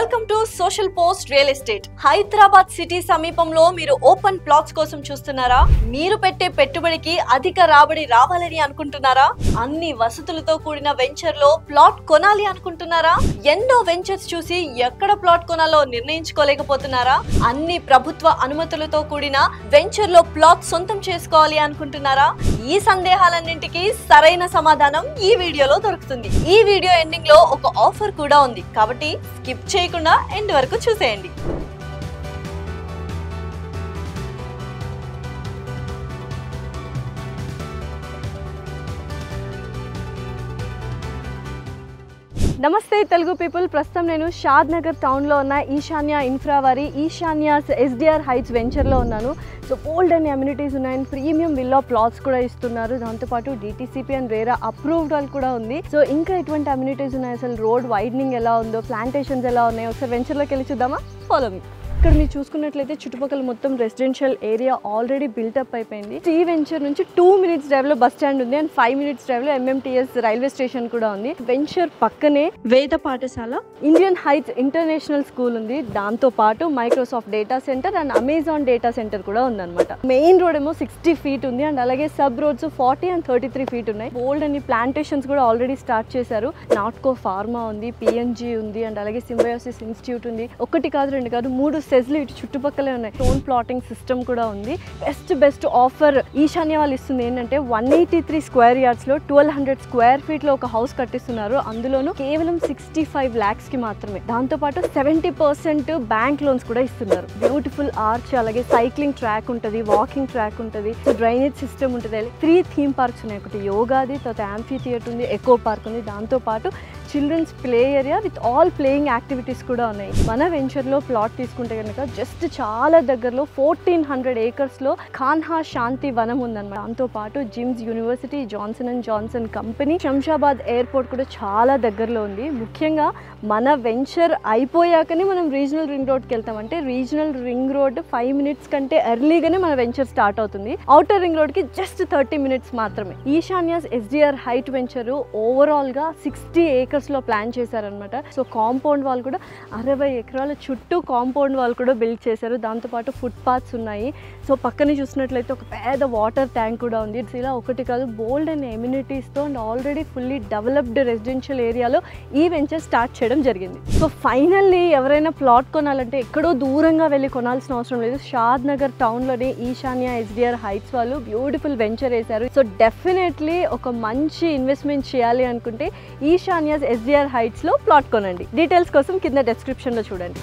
Welcome to social post real estate. Hyderabad city సమీపంలో మీరు open plots కోసం చూస్తున్నారా? మీరు పెట్టే పెట్టుబడికి అధిక రాబడి రావాలని అనుకుంటున్నారా? అన్ని వసతులతో కూడిన వెంచర్ లో ప్లాట్ కొనాలి అనుకుంటున్నారా? ఎన్నో వెంచర్స్ చూసి ఎక్కడ ప్లాట్ కొనాలో నిర్ణయించుకోలేకపోతున్నారా? అన్ని ప్రభుత్వ అనుమతులతో కూడిన వెంచర్ లో ప్లాట్ సొంతం చేసుకోవాలి అనుకుంటున్నారా? ఈ సందేహాలన్నింటికి సరైన సమాధానం ఈ వీడియోలో దొరుకుతుంది. ఈ వీడియో ఎండింగ్ లో ఒక ఆఫర్ కూడా ఉంది, కాబట్టి స్కిప్ చేయకుండా ఎండ్ వరకు చూసేయండి. నమస్తే తెలుగు పీపుల్. ప్రస్తుతం నేను షాద్ నగర్ టౌన్లో ఉన్న ఈశాన్య ఇన్ఫ్రా వారి ఈశాన్యాస్ ఎస్డిఆర్ హైట్స్ వెంచర్లో ఉన్నాను. సో బోల్డ్ అండ్ అమ్యూనిటీస్ ఉన్నాయి, ప్రీమియం విల్లా ప్లాట్స్ కూడా ఇస్తున్నారు. దాంతోపాటు డిటిసిపి అండ్ రేరా అప్రూవ్డ్ వాళ్ళు కూడా ఉంది. సో ఇంకా ఎటువంటి అమ్యూనిటీస్ ఉన్నాయి, అసలు రోడ్ వైడనింగ్ ఎలా ఉందో, ప్లాంటేషన్స్ ఎలా ఉన్నాయో ఒకసారి వెంచర్లోకి వెళ్ళి చూద్దామా? Follow me. ఇక్కడ మీరు చూసుకున్నట్లయితే చుట్టుపక్కల మొత్తం రెసిడెన్షియల్ ఏరియా ఆల్రెడీ బిల్టప్ అయిపోయింది. ఈ వెంచర్ నుంచి 2 minutes డ్రైవ్లో బస్ స్టాండ్ ఉంది అండ్ 5 minutes డ్రైవ్లో ఎంఎంటీఎస్ రైల్వే స్టేషన్ కూడా ఉంది. వెంచర్ పక్కనే వేద పాఠశాల, ఇండియన్ హైట్స్ ఇంటర్నేషనల్ స్కూల్ ఉంది. దాంతో పాటు Microsoft data centre and Amazon data centre కూడా ఉందన్నమాట. మెయిన్ రోడ్ ఏమో 60 feet ఉంది అండ్ అలాగే సబ్ రోడ్స్ 40 and 33 feet ఉన్నాయి. బోల్డ్ అండ్ ప్లాంటేషన్స్ కూడా ఆల్రెడీ స్టార్ట్ చేశారు. నాట్కో ఫార్మా ఉంది, పిఎన్జీ ఉంది అండ్ అలాగే సింబయోసిస్ ఇన్స్టిట్యూట్ ఉంది. ఒకటి కాదు, రెండు కాదు, 3 సెజ్లు ఇటు చుట్టుపక్కలే ఉన్నాయి. స్టోన్ ప్లాటింగ్ సిస్టమ్ కూడా ఉంది. బెస్ట్ ఆఫర్ ఈశాన్య వాళ్ళు ఇస్తుంది ఏంటంటే 183 square yards లో 1200 square feet లో ఒక హౌస్ కట్టిస్తున్నారు. అందులోనూ కేవలం 65 lakhs కి మాత్రమే. దాంతోపాటు 70% బ్యాంక్ లోన్స్ కూడా ఇస్తున్నారు. బ్యూటిఫుల్ ఆర్చ్, అలాగే సైక్లింగ్ ట్రాక్ ఉంటుంది, వాకింగ్ ట్రాక్ ఉంటుంది, డ్రైనేజ్ సిస్టమ్ ఉంటుంది. 3 థీమ్ పార్క్స్ ఉన్నాయి. ఒకటి యోగాది, తర్వాత యాంఫీ థియేటర్ ఉంది, ఎకో పార్క్ ఉంది. దాంతోపాటు children's play area with all playing activities కూడా ఉన్నాయి. మన వెంచర్లో ప్లాట్ తీసుకుంటే కనుక జస్ట్ చాలా దగ్గరలో 1400 acres లో ఖాన్హా శాంతి వనం ఉందన్నమాట. దాంతోపాటు gyms, university, Johnson and Johnson company, Shamshabad airport కూడా చాలా దగ్గరలో ఉంది. ముఖ్యంగా మన వెంచర్ అయిపోయాకనే మనం రీజనల్ రింగ్ రోడ్కి వెళ్తామంటే రీజనల్ రింగ్ రోడ్ 5 minutes కంటే ఎర్లీగానే మన వెంచర్ స్టార్ట్ అవుతుంది. ఔటర్ రింగ్ రోడ్కి జస్ట్ 30 minutes మాత్రమే. ఈశాన్యాస్ ఎస్డిఆర్ హైట్ వెంచర్ ఓవరాల్గా 60 acres లో ప్లాన్ చేశారనమాట. సో కాంపౌండ్ వాల్ కూడా 60 acres చుట్టూ కాంపౌండ్ వాల్ కూడా బిల్డ్ చేశారు. దాంతోపాటు ఫుట్ పాత్స్ ఉన్నాయి. సో పక్కనే చూసినట్లయితే ఒక పెద్ద వాటర్ ట్యాంక్ కూడా ఉంది. ఇలా ఒకటి కాదు, బోల్డ్ అండ్ ఎమ్యూనిటీస్తో and already fully developed residential ఏరియాలో ఈ వెంచర్ స్టార్ట్ చేయడం జరిగింది. సో ఫైనల్లీ ఎవరైనా ప్లాట్ కొనాలంటే ఎక్కడో దూరంగా వెళ్ళి కొనాల్సిన అవసరం లేదు. షాద్ నగర్ టౌన్లోనే ఈశాన్య ఎస్డిఆర్ హైట్స్ వాళ్ళు బ్యూటిఫుల్ వెంచర్ వేశారు. సో డెఫినెట్లీ ఒక మంచి ఇన్వెస్ట్మెంట్ చేయాలి అనుకుంటే ఈశాన్యాస్ ఎస్డిఆర్ హైట్స్లో ప్లాట్ కొనండి. డీటెయిల్స్ కోసం కింద డెస్క్రిప్షన్లో చూడండి.